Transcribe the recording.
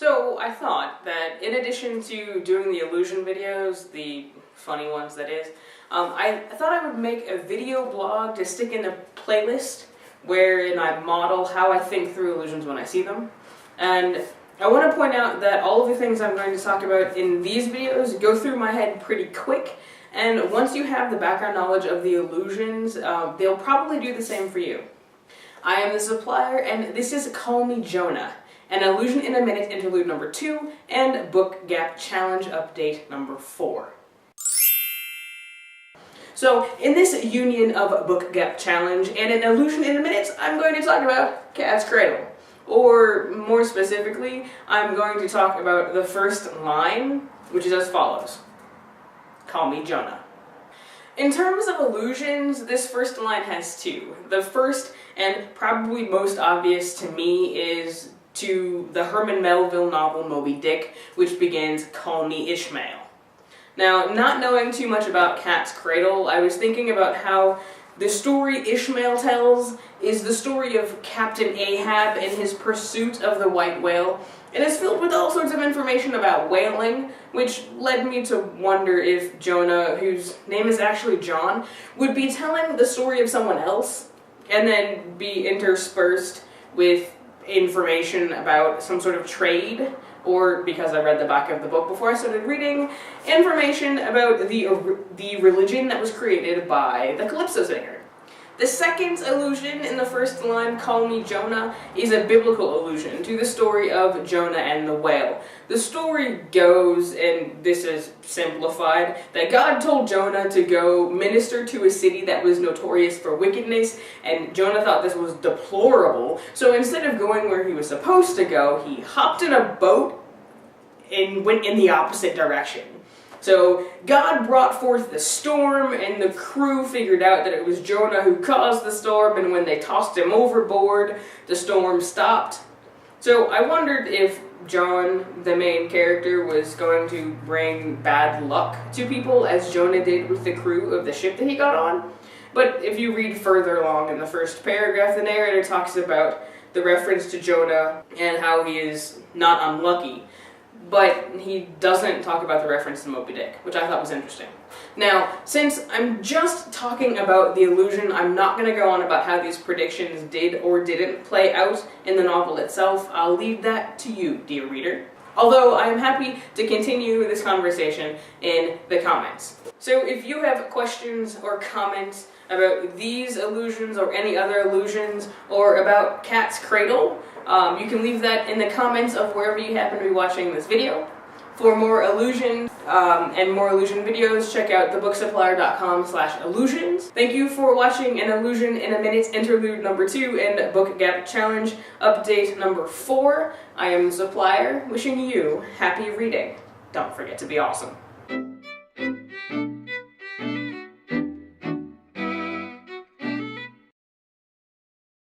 So I thought that in addition to doing the illusion videos, the funny ones that is, I thought I would make a video blog to stick in a playlist wherein I model how I think through illusions when I see them. And I want to point out that all of the things I'm going to talk about in these videos go through my head pretty quick, and once you have the background knowledge of the illusions, they'll probably do the same for you. I am the supplier, and this is Call Me Jonah, an illusion in a minute interlude number 2, and book gap challenge update number 4. So, in this union of book gap challenge and an illusion in a minute, I'm going to talk about Cat's Cradle. Or, more specifically, I'm going to talk about the first line, which is as follows. Call me Jonah. In terms of illusions, this first line has two. The first, and probably most obvious to me, is to the Herman Melville novel Moby Dick, which begins, Call me Ishmael. Now, not knowing too much about Cat's Cradle, I was thinking about how the story Ishmael tells is the story of Captain AiaM and his pursuit of the white whale, and is filled with all sorts of information about whaling, which led me to wonder if Jonah, whose name is actually John, would be telling the story of someone else, and then be interspersed with information about some sort of trade, or, because I read the back of the book before I started reading, information about the religion that was created by the Calypso singer. The second illusion in the first line, Call Me Jonah, is a biblical allusion to the story of Jonah and the whale. The story goes, and this is simplified, that God told Jonah to go minister to a city that was notorious for wickedness, and Jonah thought this was deplorable, so instead of going where he was supposed to go, he hopped in a boat and went in the opposite direction. So God brought forth the storm, and the crew figured out that it was Jonah who caused the storm, and when they tossed him overboard, the storm stopped. So I wondered if John, the main character, was going to bring bad luck to people, as Jonah did with the crew of the ship that he got on. But if you read further along in the first paragraph, the narrator talks about the reference to Jonah and how he is not unlucky. But he doesn't talk about the reference to Moby Dick, which I thought was interesting. Now, since I'm just talking about the illusion, I'm not going to go on about how these predictions did or didn't play out in the novel itself. I'll leave that to you, dear reader. Although I am happy to continue this conversation in the comments. So if you have questions or comments about these illusions or any other illusions, or about Cat's Cradle, you can leave that in the comments of wherever you happen to be watching this video. For more illusion and more illusion videos, check out thebooksupplier.com/illusions. Thank you for watching an Illusion in a Minute interlude number 2 and book gap challenge update number 4. I am the supplier, wishing you happy reading. Don't forget to be awesome.